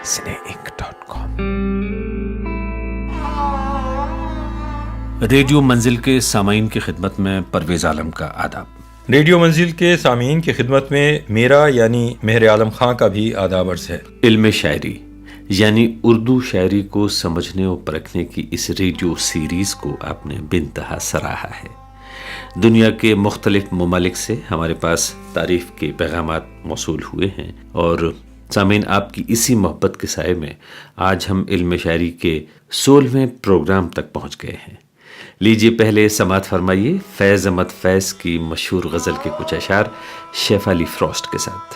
cineink.com۔ Radio منزل کے سامعین کی خدمت میں پرویز عالم کا آداب۔ ریڈیو منزل کے سامعین کی خدمت میں میرا یعنی مہر عالم خان کا بھی آداب عرض ہے۔ علم شاعری یعنی اردو شاعری کو سمجھنے اور پرکھنے کی اس ریڈیو سیریز کو آپ نے بے انتہا سراہا ہے۔ دنیا کے مختلف ممالک سے ہمارے پاس تعریف کے پیغامات موصول ہوئے ہیں، اور سامعین آپ کی اسی محبت کے سائے میں آج ہم علم شاعری کے 16ویں پروگرام تک پہنچ گئے ہیں۔ لیجیے پہلے سماعت فرمائیے فیض احمد فیض کی مشہور غزل کے کچھ اشعار شیف علی فروسٹ کے ساتھ۔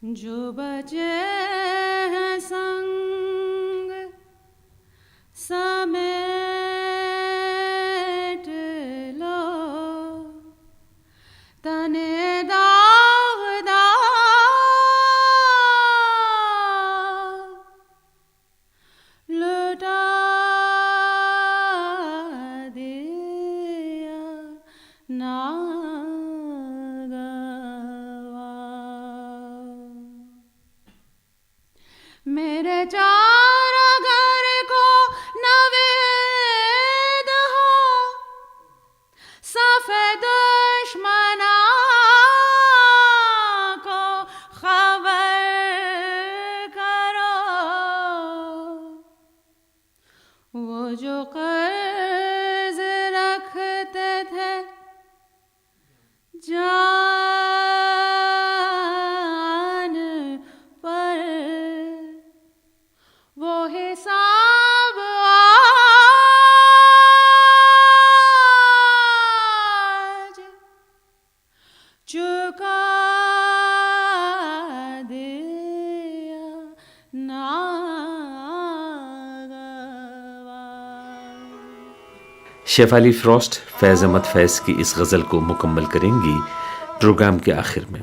جو بچے ہیں سنگ سمیٹ لو، تنے داغدار لٹا دیا میرے چار گھر کو نوید ہو، سفید دشمنا کو خبر کرو، وہ جو قرض رکھتے تھے شیف علی فروسٹ فیض احمد فیض کی اس غزل کو مکمل کریں گی پروگرام کے آخر میں۔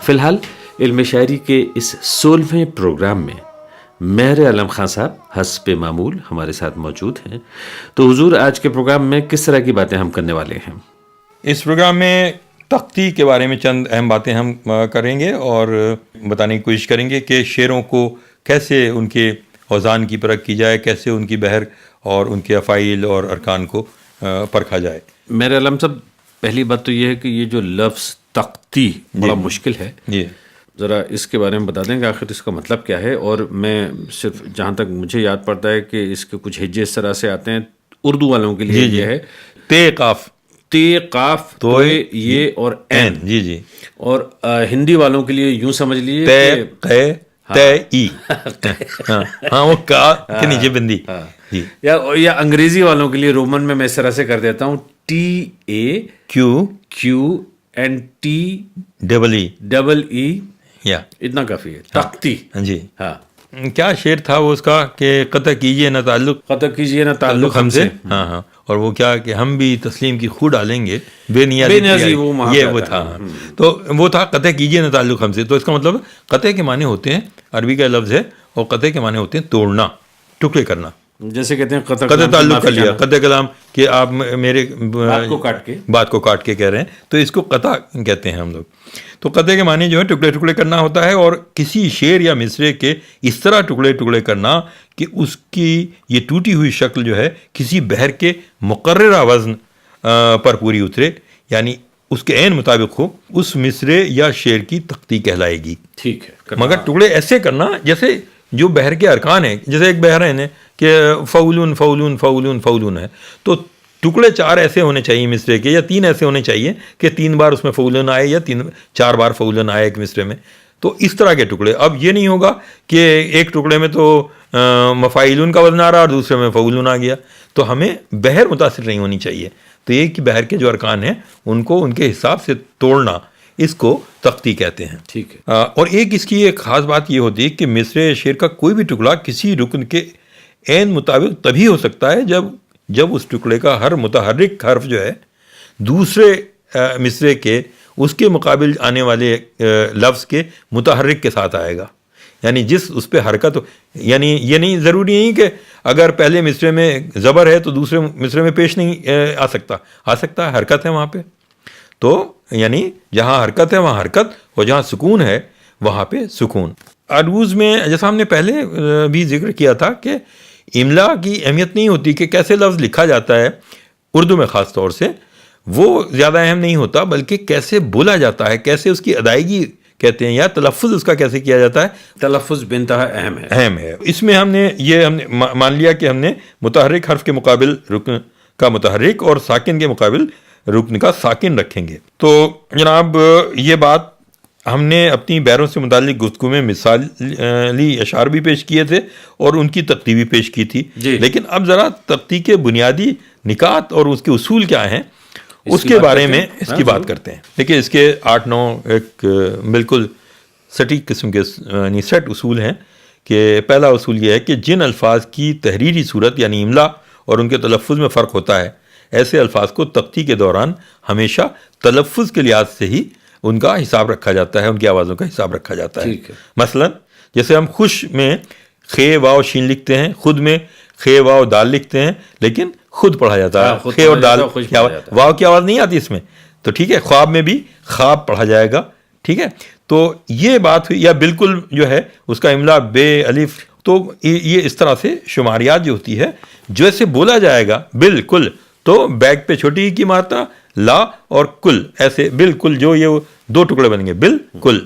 فی الحال علم شاعری کے اس 16ویں پروگرام میں مہر عالم خان صاحب حسب معمول ہمارے ساتھ موجود ہیں۔ تو حضور، آج کے پروگرام میں کس طرح کی باتیں ہم کرنے والے ہیں؟ اس پروگرام میں تختی کے بارے میں چند اہم باتیں ہم کریں گے اور بتانے کی کوشش کریں گے کہ شعروں کو کیسے ان کے اوزان کی پرکھ کی جائے، کیسے ان کی بحر اور ان کے افعال اور ارکان کو پرکھا جائے۔ میرے عالم صاحب، پہلی بات تو یہ ہے کہ یہ جو لفظ تختی بڑا مشکل ہے، ذرا اس کے بارے میں بتا دیں کہ آخر اس کا مطلب کیا ہے۔ اور میں صرف جہاں تک مجھے یاد پڑتا ہے کہ اس کے کچھ ہجے اس طرح سے آتے ہیں، اردو والوں کے لیے یہ ہے تے قاف تو یہ اور این، جی اور ہندی والوں کے لیے یوں سمجھ لیجیے تے ای، ہاں وہ کا کے نیچے بندی، یا انگریزی والوں کے لیے رومن میں اس طرح سے کر دیتا ہوں TAQUNT یا اتنا کافی ہے، تختی۔ جی ہاں، کیا شعر تھا وہ اس کا کہ قطع کیجئے نہ تعلق ہم سے، ہاں، اور وہ کیا کہ ہم بھی تسلیم کی خو ڈالیں گے بے نیازی، وہ تھا، تو وہ تھا قطع کیجئے نہ تعلق ہم سے۔ تو اس کا مطلب قطع کے معنی ہوتے ہیں، عربی کا لفظ ہے، اور قطع کے معنی ہوتے ہیں توڑنا، ٹکڑے کرنا، جیسے کہتے ہیں قطع تعلق کر لیا، قطع کلام کہ آپ میرے بات کو کاٹ کے کہہ رہے ہیں، تو اس کو قطع کہتے ہیں ہم لوگ۔ تو قطع کے معنی جو ہے ٹکڑے ٹکڑے کرنا ہوتا ہے، اور کسی شعر یا مصرے کے اس طرح ٹکڑے ٹکڑے کرنا کہ اس کی یہ ٹوٹی ہوئی شکل جو ہے کسی بحر کے مقررہ وزن پر پوری اترے، یعنی اس کے عین مطابق ہو، اس مصرے یا شعر کی تختی کہلائے گی۔ ٹھیک ہے، مگر ٹکڑے ایسے کرنا جیسے جو بحر کے ارکان ہیں، جیسے ایک بحرین ہے کہ فولون فولون فولون فولون ہے، تو ٹکڑے 4 ایسے ہونے چاہیے مصرے کے، یا 3 ایسے ہونے چاہیے کہ 3 بار اس میں فولن آئے، یا 4 بار فولن آئے ایک مصرے میں۔ تو اس طرح کے ٹکڑے. اب یہ نہیں ہوگا کہ ایک ٹکڑے میں تو مفاعلون کا وزن آ رہا اور دوسرے میں فعولون آ گیا. تو ہمیں بحر متاثر نہیں ہونی چاہیے. تو یہ کہ بحر کے جو ارکان ہیں ان کو ان کے حساب سے توڑنا، اس کو تختی کہتے ہیں. ٹھیک ہے. اور اس کی ایک خاص بات یہ ہوتی ہے کہ مصرع شعر کا کوئی بھی ٹکڑا کسی رکن کے عین مطابق تبھی ہو سکتا ہے جب اس ٹکڑے کا ہر متحرک حرف جو ہے دوسرے مصرع کے اس کے مقابل آنے والے لفظ کے متحرک کے ساتھ آئے گا. یعنی جس اس پہ حرکت ہو، یعنی یہ نہیں ضروری نہیں کہ اگر پہلے مصرع میں زبر ہے تو دوسرے مصرع میں پیش نہیں آ سکتا ہے، حرکت ہے وہاں پہ. تو یعنی جہاں حرکت ہے وہاں حرکت، اور جہاں سکون ہے وہاں پہ سکون. عروض میں جیسا ہم نے پہلے بھی ذکر کیا تھا کہ املا کی اہمیت نہیں ہوتی کہ کیسے لفظ لکھا جاتا ہے اردو میں خاص طور سے، وہ زیادہ اہم نہیں ہوتا، بلکہ کیسے بولا جاتا ہے، کیسے اس کی ادائیگی کہتے ہیں یا تلفظ اس کا کیسے کیا جاتا ہے. تلفظ بنتہا اہم ہے. اس میں ہم نے مان لیا کہ ہم نے متحرک حرف کے مقابل رکن کا متحرک اور ساکن کے مقابل رکن کا ساکن رکھیں گے. تو جناب یہ بات ہم نے اپنی بیروں سے متعلق گفتگو میں مثالی اشعار بھی پیش کیے تھے اور ان کی تختی بھی پیش کی تھی جی. لیکن اب ذرا تختی کے بنیادی نکات اور اس کے اصول کیا ہیں اس کے بارے میں اس کی بات کرتے ہیں. دیکھیے اس کے 8-9 ایک بالکل سٹیک قسم کے یعنی سیٹ اصول ہیں. کہ پہلا اصول یہ ہے کہ جن الفاظ کی تحریری صورت یعنی املا اور ان کے تلفظ میں فرق ہوتا ہے، ایسے الفاظ کو تختی کے دوران ہمیشہ تلفظ کے لحاظ سے ہی ان کا حساب رکھا جاتا ہے، ان کی آوازوں کا حساب رکھا جاتا ہے. مثلا جیسے ہم خوش میں خے واو شین لکھتے ہیں، خود میں خے واو دال لکھتے ہیں، لیکن خود پڑھا جاتا ہے. خے اور دال واو کی آواز نہیں آتی اس میں، تو ٹھیک ہے. خواب میں بھی خواب پڑھا جائے گا، ٹھیک ہے. تو یہ بات ہوئی. یا بالکل جو ہے اس کا املا بے الف. تو یہ اس طرح سے شماریات جو ہوتی ہے جیسے بولا جائے گا بالکل، تو بیک پہ چھوٹی کی مارتا لا اور کل، ایسے بالکل جو یہ دو ٹکڑے بنیں گے بالکل.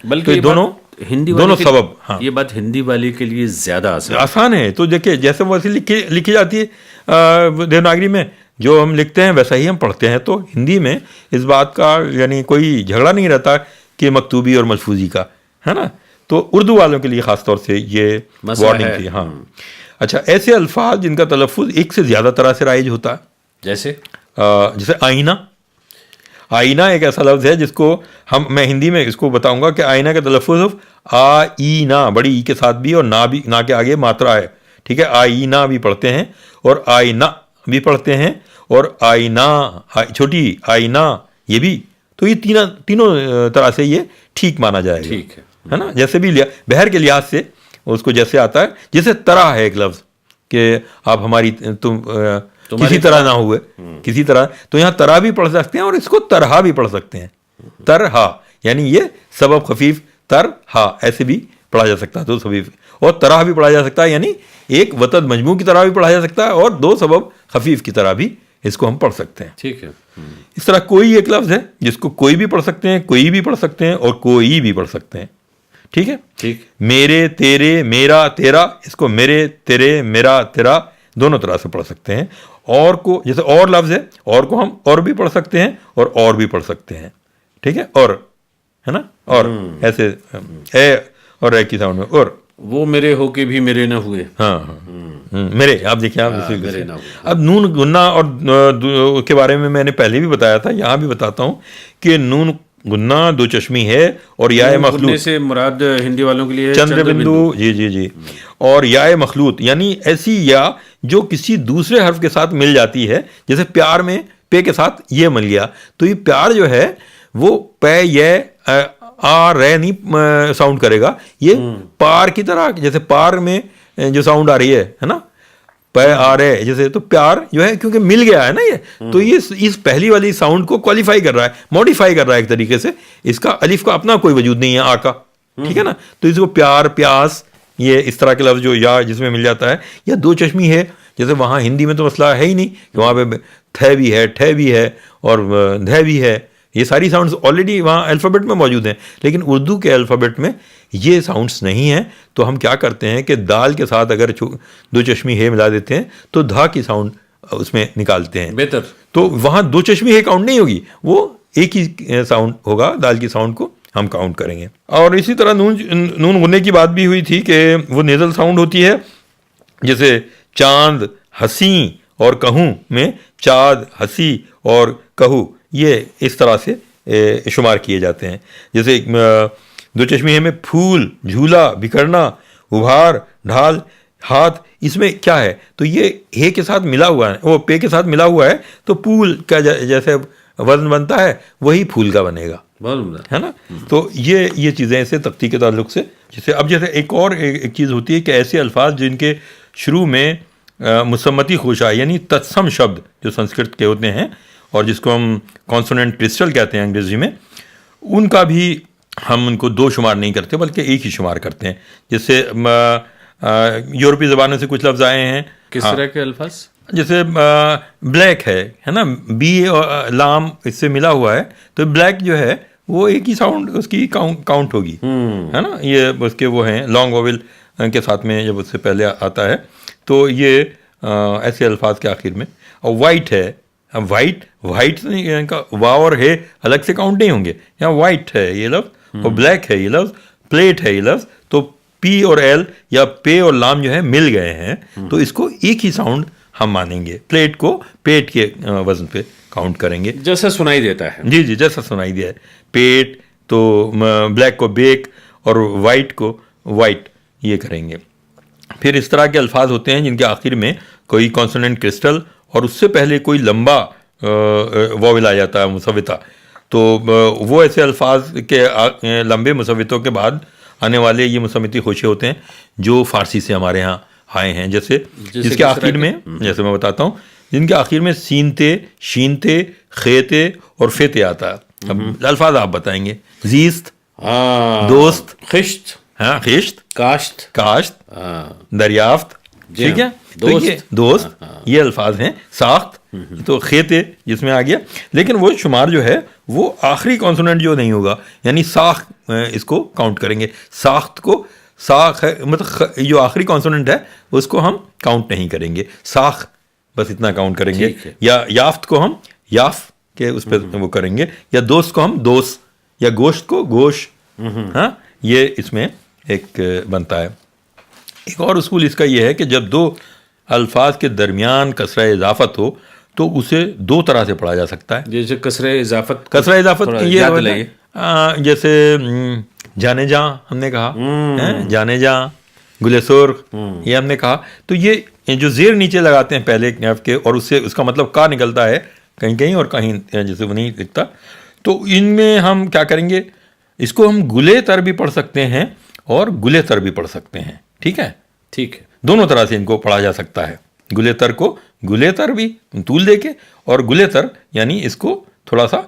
بلکہ دونوں ہندی دونوں سبب. ہاں یہ بات ہندی والے کے لیے زیادہ آسان ہے. تو دیکھیں جیسے ویسے لکھی جاتی ہے دیوناگری میں، جو ہم لکھتے ہیں ویسا ہی ہم پڑھتے ہیں. تو ہندی میں اس بات کا یعنی کوئی جھگڑا نہیں رہتا کہ مکتوبی اور ملفوظی کا، ہے نا. تو اردو والوں کے لیے خاص طور سے یہ وارننگ تھی. ہاں اچھا، ایسے الفاظ جن کا تلفظ ایک سے زیادہ طرح سے رائج ہوتا ہے، جیسے آئینہ. آئینہ ایک ایسا لفظ ہے جس کو میں ہندی میں اس کو بتاؤں گا کہ آئینہ کا تلفظ آئینہ بڑی ای کے ساتھ بھی اور نا کے آگے ماترا ہے، ٹھیک ہے. آئینہ بھی پڑھتے ہیں اور آئینہ بھی پڑھتے ہیں اور آئینہ چھوٹی آئینہ یہ بھی. تو یہ تینوں طرح سے یہ ٹھیک مانا جائے گا، ٹھیک ہے نا. جیسے بھی بہر کے لحاظ سے اس کو جیسے آتا ہے، جیسے طرح ہے ایک لفظ کہ آپ ہماری تم کسی طرح نہ ہوئے کسی طرح، تو یہاں طرح بھی پڑھ سکتے ہیں اور اس کو طرح بھی پڑھ سکتے ہیں. طرح یعنی یہ سبب خفیف، طرح ایسے بھی پڑھا جا سکتا ہے دو خفیف، اور طرح بھی پڑھا جا سکتا ہے یعنی ایک وطد مجموع کی طرح بھی پڑھا جا سکتا ہے اور دو سبب خفیف کی طرح بھی اس کو ہم پڑھ سکتے ہیں. ٹھیک ہے. اس طرح کوئی ایک لفظ ہے جس کو کوئی بھی پڑھ سکتے ہیں، کوئی بھی پڑھ سکتے ہیں اور کوئی بھی پڑھ سکتے ہیں. ٹھیک ہے. ٹھیک. میرے تیرے میرا تیرا، اس کو میرے تیرے میرا تیرا دونوں طرح سے پڑھ سکتے ہیں. اور کو جیسے اور لفظ ہے، اور کو ہم اور بھی پڑھ سکتے ہیں اور بھی پڑھ سکتے ہیں. ٹھیک ہے. اور ہے نا، اور ایسے اے اور اے کی ساؤنڈ میں. اور وہ میرے ہو کے بھی میرے نہ ہوئے. ہاں میرے، آپ دیکھیں اب نون گنا اور کے بارے میں نے پہلے بھی بتایا تھا، یہاں بھی بتاتا ہوں کہ نون گنا دو چشمی ہے اور یا مخلوط سے مراد ہندی والوں کے لیے چندر بندو. جی اور یا مخلوط یعنی ایسی یا جو کسی دوسرے حرف کے ساتھ مل جاتی ہے. جیسے پیار میں پے کے ساتھ یہ مل گیا، تو یہ پیار جو ہے وہ پے یہ آ رے نہیں ساؤنڈ کرے گا، یہ پار کی طرح. جیسے پار میں جو ساؤنڈ آ رہی ہے نا، پے آ رہے جیسے، تو پیار جو ہے کیونکہ مل گیا ہے نا یہ، تو یہ اس پہلی والی ساؤنڈ کو کوالیفائی کر رہا ہے، موڈیفائی کر رہا ہے ایک طریقے سے. اس کا الف کا اپنا کوئی وجود نہیں ہے آ کا، ٹھیک ہے نا. تو اس کو پیار پیاس یہ اس طرح کے لفظ جو یا جس میں مل جاتا ہے. یا دو چشمی ہے، جیسے وہاں ہندی میں تو مسئلہ ہے ہی نہیں کہ وہاں پہ تھے بھی ہے، ٹھے بھی ہے اور دھے بھی ہے. یہ ساری ساؤنڈز آلریڈی وہاں الفابیٹ میں موجود ہیں، لیکن اردو کے الفابیٹ میں یہ ساؤنڈز نہیں ہیں. تو ہم کیا کرتے ہیں کہ دال کے ساتھ اگر دو چشمی ہے ملا دیتے ہیں تو دھا کی ساؤنڈ اس میں نکالتے ہیں. بہتر. تو وہاں دو چشمی ہے کاؤنٹ نہیں ہوگی، وہ ایک ہی ساؤنڈ ہوگا، دال کی ساؤنڈ کو ہم کاؤنٹ کریں گے. اور اسی طرح نون غنّے کی بات بھی ہوئی تھی کہ وہ نیزل ساؤنڈ ہوتی ہے، جیسے چاند، ہنسی اور کہوں میں چاند، ہنسی اور کہوں یہ اس طرح سے شمار کیے جاتے ہیں. جیسے دو چشمی میں پھول، جھولا، بکھرنا، ابھار، ڈھال، ہاتھ، اس میں کیا ہے تو یہ ہے کے ساتھ ملا ہوا ہے، وہ پے کے ساتھ ملا ہوا ہے، تو پھول کا جیسے وزن بنتا ہے وہی پھول کا بنے گا، ہے نا. تو یہ چیزیں ایسے تختی کے تعلق سے. جیسے ایک اور ایک چیز ہوتی ہے کہ ایسے الفاظ جن کے شروع میں مسمتی خوشا یعنی تتسم شبد جو سنسکرت کے ہوتے ہیں اور جس کو ہم کانسوننٹ کرسٹل کہتے ہیں انگریزی میں، ان کا بھی ہم ان کو دو شمار نہیں کرتے بلکہ ایک ہی شمار کرتے ہیں. جیسے یورپی زبانوں سے کچھ لفظ آئے ہیں. کس طرح کے الفاظ؟ جیسے بلیک ہے نا، بی اور لام اس سے ملا ہوا ہے، تو بلیک جو ہے وہ ایک ہی ساؤنڈ اس کی کاؤنٹ ہوگی، ہے نا. یہ اس کے وہ ہیں لانگ وویل کے ساتھ میں جب اس سے پہلے آتا ہے، تو یہ ایسے الفاظ کے آخر میں. اور وائٹ ہے، وائٹ کا واو اور ہے الگ سے کاؤنٹ نہیں ہوں گے، یہاں وائٹ ہے یہ لفظ اور بلیک ہے یہ لفظ، پلیٹ ہے یہ لفظ، تو پی اور ایل یا پے اور لام جو ہے مل گئے ہیں، تو اس کو ایک ہی ساؤنڈ ہم مانیں گے. پلیٹ کو پیٹ کے وزن پہ کاؤنٹ کریں گے، جیسا سنائی دیتا ہے. جی جیسا سنائی دیا ہے. پیٹ تو بلیک کو بیک اور وائٹ کو وائٹ یہ کریں گے. پھر اس طرح کے الفاظ ہوتے ہیں جن کے آخر میں کوئی کانسوننٹ کرسٹل اور اس سے پہلے کوئی لمبا واول آ جاتا ہے مسوتہ. تو وہ ایسے الفاظ کے لمبے مسوتوں کے بعد آنے والے یہ مسمتی خوشے ہوتے ہیں جو فارسی سے ہمارے ہاں آئے ہیں. جیسے جس کے آخر میں، جیسے میں بتاتا ہوں، جن کے آخر میں سینتے، شینتے، خیتے اور فیتے آتا ہے. اب الفاظ آپ بتائیں گے. زیست، دوست، خشت، ہاں خشت، کاشت، دریافت، ٹھیک ہے. تو یہ دوست یہ الفاظ ہیں. ساخت تو خیتے جس میں آ گیا، لیکن وہ شمار جو ہے وہ آخری کانسوننٹ جو نہیں ہوگا، یعنی ساخ اس کو کاؤنٹ کریں گے. ساخت کو ساخ ہے مطلب جو آخری کانسوننٹ ہے اس کو ہم کاؤنٹ نہیں کریں گے، ساخ بس اتنا کاؤنٹ کریں گے. یا یافت کو ہم یاف کے اس پہ وہ کریں گے، یا دوست کو ہم دوست، یا گوشت کو گوش. ہاں یہ اس میں ایک بنتا ہے. ایک اور اصول اس کا یہ ہے کہ جب دو الفاظ کے درمیان کسرہ اضافت ہو تو اسے دو طرح سے پڑھا جا سکتا ہے. جیسے کسرہ اضافت یہ جیسے جانے جاں ہم نے کہا، جانے جاں، گلے سرخ یہ ہم نے کہا. تو یہ جو زیر نیچے لگاتے ہیں پہلے کے اور اس سے اس کا مطلب کا نکلتا ہے کہیں کہیں اور کہیں جیسے وہ نہیں لکھتا. تو ان میں ہم کیا کریں گے، اس کو ہم گلے تر بھی پڑھ سکتے ہیں اور گلے تر بھی پڑھ سکتے ہیں. ٹھیک ہے، دونوں طرح سے ان کو پڑھا جا سکتا ہے. گلے تر کو گلے تر بھی طول دے کے، اور گلے تر یعنی اس کو تھوڑا سا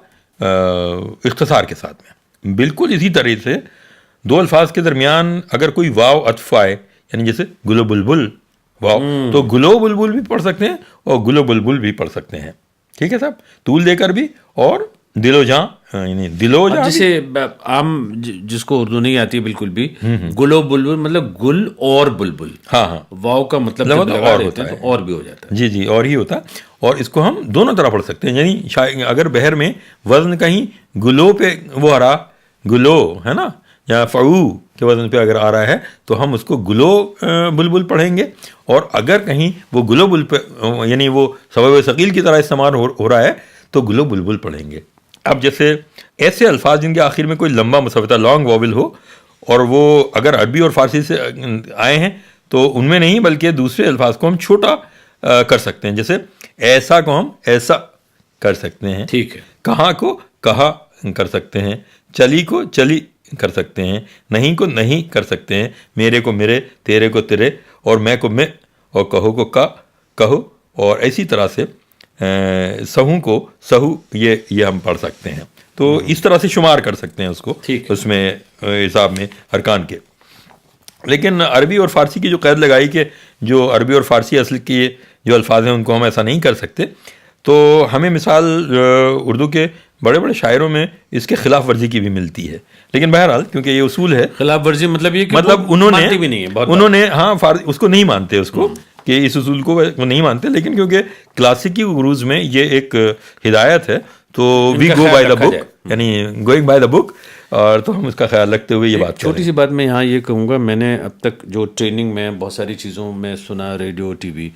اختصار کے ساتھ میں. بالکل اسی طرح سے دو الفاظ کے درمیان اگر کوئی واو عطف آئے، یعنی جیسے گلو بلبل واو، تو گلو بلبل بھی پڑھ سکتے ہیں اور گلو بلبل بھی پڑھ سکتے ہیں. ٹھیک ہے صاحب، طول دے کر بھی اور دلو جہاں یعنی دلو جہاں. جسے عام جس کو اردو نہیں آتی بالکل بھی، گلو بلبل مطلب گل اور بلبل، ہاں ہاں، واو کا مطلب اور ہوتا ہے، اور بھی ہو جاتا ہے. جی جی، اور ہی ہوتا ہے. اور اس کو ہم دونوں طرح پڑھ سکتے ہیں. یعنی اگر بہر میں وزن کہیں گلو پہ وہ آ رہا، گلو ہے نا، یا فعو کے وزن پہ اگر آ رہا ہے تو ہم اس کو گلو بلبل پڑھیں گے. اور اگر کہیں وہ گلو بل پہ یعنی وہ سبب ثقیل کی طرح استعمال ہو رہا ہے تو گلو بلبل پڑھیں گے. اب جیسے ایسے الفاظ جن کے آخر میں کوئی لمبا مسوتہ لانگ واول ہو اور وہ اگر عربی اور فارسی سے آئے ہیں تو ان میں نہیں بلکہ دوسرے الفاظ کو ہم چھوٹا کر سکتے ہیں. جیسے ایسا کو ہم ایسا کر سکتے ہیں، ٹھیک ہے. کہاں کو کہا کر سکتے ہیں، چلی کو چلی کر سکتے ہیں، نہیں کو نہیں کر سکتے ہیں، میرے کو میرے، تیرے کو تیرے، اور میں کو میں، اور کہو کو کا کہو. اور اسی طرح سے سہو کو سہو یہ ہم پڑھ سکتے ہیں. تو اس طرح سے شمار کر سکتے ہیں اس کو اس میں حساب میں ارکان کے. لیکن عربی اور فارسی کی جو قید لگائی کہ جو عربی اور فارسی اصل کے جو الفاظ ہیں ان کو ہم ایسا نہیں کر سکتے، تو ہمیں مثال اردو کے بڑے بڑے شاعروں میں اس کے خلاف ورزی کی بھی ملتی ہے. لیکن بہرحال کیونکہ یہ اصول ہے، خلاف ورزی مطلب یہ مطلب انہوں نے ہاں اس کو نہیں مانتے، اس کو کہ اس اصول کو وہ نہیں مانتے. لیکن کیونکہ کلاسیکی عروض میں یہ ایک ہدایت ہے تو وی گو بائی دا بک، یعنی گوئنگ بائی دا بک. اور تو ہم اس کا خیال رکھتے ہوئے یہ بات چھوٹی سی بات میں یہاں یہ کہوں گا، میں نے اب تک جو ٹریننگ میں بہت ساری چیزوں میں سنا، ریڈیو، ٹی وی،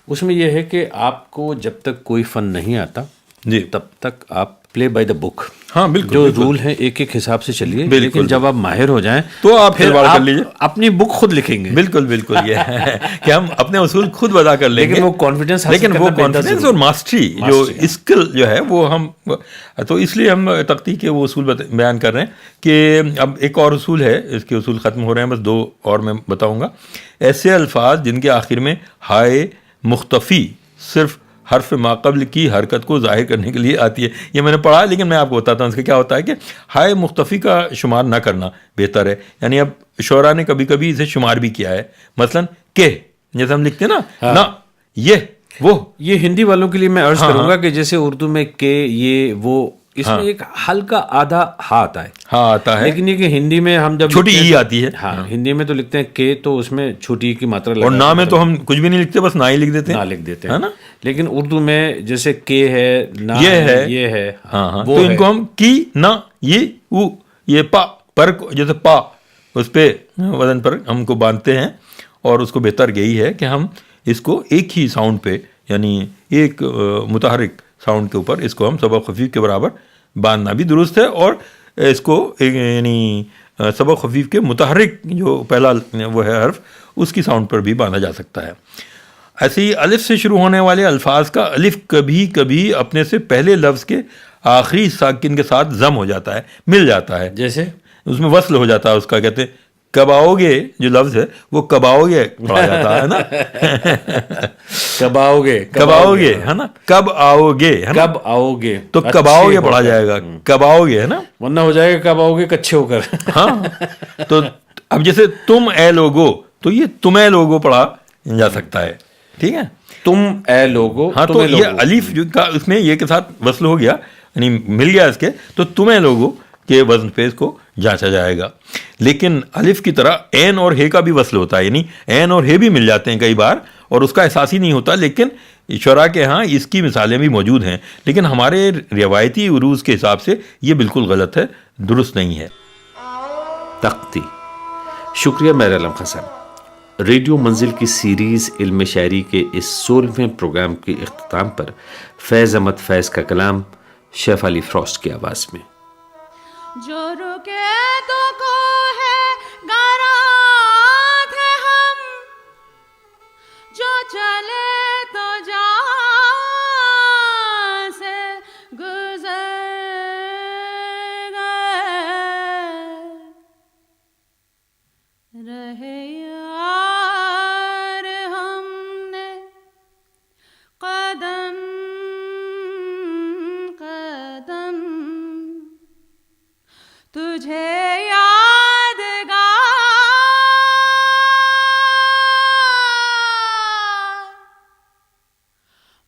اس میں یہ ہے کہ آپ کو جب تک کوئی فن نہیں آتا جی تب تک آپ پلے بائی دا بک، ہاں بالکل، جو رول ہیں ایک ایک حساب سے چلیے، لیکن جب آپ ماہر ہو جائیں تو آپ کھلواڑ کر لیجیے، اپنی بک خود لکھیں گے. بالکل یہ ہے کہ ہم اپنے اصول خود وضع کر لیں گے، لیکن وہ کانفیڈنس اور ماسٹری جو اسکل جو ہے وہ ہم، تو اس لیے ہم تختی کے وہ اصول بیان کر رہے ہیں کہ اب ایک اور اصول ہے، اس کے اصول ختم ہو رہے ہیں، بس 2 اور میں بتاؤں گا. ایسے الفاظ جن کے آخر میں ہائے مختفی صرف حرف ماقبل کی حرکت کو ظاہر کرنے کے لیے آتی ہے. یہ میں نے پڑھا، لیکن میں آپ کو بتاتا ہوں اس کا کیا ہوتا ہے کہ ہائے مختفی کا شمار نہ کرنا بہتر ہے. یعنی اب شعراء نے کبھی کبھی اسے شمار بھی کیا ہے، مثلا کہ جیسے ہم لکھتے ہیں نا، نہ یہ وہ، یہ ہندی والوں کے لیے میں عرض کروں گا کہ جیسے اردو میں کہ یہ وہ، اس میں ایک ہلکا آدھا ہا آتا ہے، لیکن یہ کہ ہندی میں ہم جب چھوٹی ای آتی ہے، ہاں ہندی میں تو لکھتے ہیں کہ، تو اس میں چھوٹی ای کی ماترا اور نہ میں تو ہم کچھ بھی نہیں لکھتے، بس نہ ہی لکھ دیتے ہیں نا. لیکن اردو میں جیسے کہ ہے، نہ یہ ہے، ہاں تو ان کو ہم کی، نہ، یہ پا پر، جیسے پا اس پہ وزن پر ہم کو باندھتے ہیں، اور اس کو بہتر یہی ہے کہ ہم اس کو ایک ہی ساؤنڈ پہ، یعنی ایک متحرک ساؤنڈ کے اوپر اس کو ہم سبق خفیف کے برابر باندھنا بھی درست ہے، اور اس کو یعنی سبق خفیف کے متحرک جو پہلا وہ ہے حرف، اس کی ساؤنڈ پر بھی باندھا جا سکتا ہے. ایسے ہی الف سے شروع ہونے والے الفاظ کا الف کبھی کبھی اپنے سے پہلے لفظ کے آخری ساکن کے ساتھ ضم ہو جاتا ہے، مل جاتا ہے، جیسے اس میں وصل ہو جاتا ہے اس کا. کہتے ہیں کب آؤ گے، جو لفظ ہے وہ کب آؤ گے پڑھا جاتا ہے نا، کب آؤ گے ہے نا، کب آؤ گے تو کب آؤ گے پڑھا جائے گا، کب آؤ گے ہے نا، ورنہ ہو جائے گا کب آؤ گے کچے ہو کر. ہاں تو اب جیسے تم اے لوگو، تو یہ تمہیں لوگو پڑھا جا سکتا ہے، ٹھیک ہے، تم اے لوگو. ہاں تو یہ الف جو کا اس میں یہ کے ساتھ وصل ہو گیا، یعنی مل گیا اس کے، تو تمہیں لوگو کے وزن پہ اس کو جانچا جائے گا. لیکن الف کی طرح عین اور ہے کا بھی وصل ہوتا ہے، یعنی عین اور ہے بھی مل جاتے ہیں کئی بار، اور اس کا احساس ہی نہیں ہوتا. لیکن شعراء کے ہاں اس کی مثالیں بھی موجود ہیں، لیکن ہمارے روایتی عروض کے حساب سے یہ بالکل غلط ہے، درست نہیں ہے. تختی. شکریہ مہر عالم خان صاحب. ریڈیو منزل کی سیریز علم شاعری کے اس 16ویں پروگرام کے اختتام پر فیض احمد فیض کا کلام شیف علی فروسٹ کی آواز میں. جو رکے تو کو ہے گارا تھے ہم، جو چلے تو جا سے گزر گئے، رہے یار ہم نے قدم قدم تجھے یادگار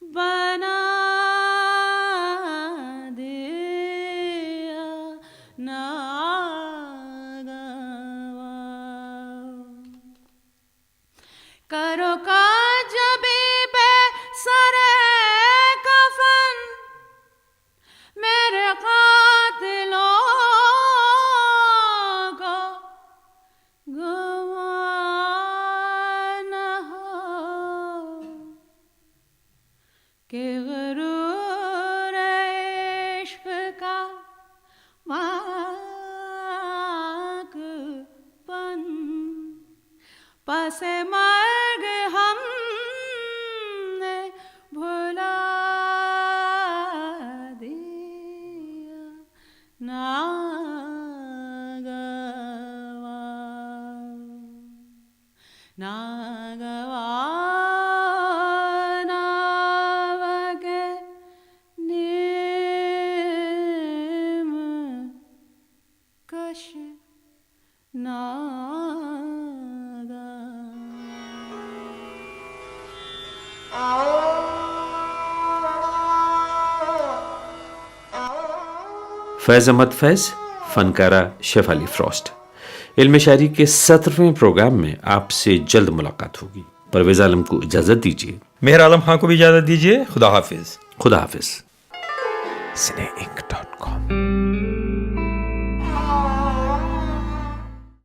بنا دیا ناگوار. کرو کا جبی بے سرے کفن میرے قاتلوں کو گواہ نہ ہو کہ غرور عشق کا واق پن پس مرگ ہم نے بھلا دیا ناگوار نیم کش فیض احمد فیض، فنکارہ شیف علی فروسٹ. علم شاعری کے 17ویں پروگرام میں آپ سے جلد ملاقات ہوگی. پرویز عالم کو اجازت دیجیے. مہر عالم خان کو بھی اجازت دیجیے. خدا حافظ. خدا حافظ. cineink.com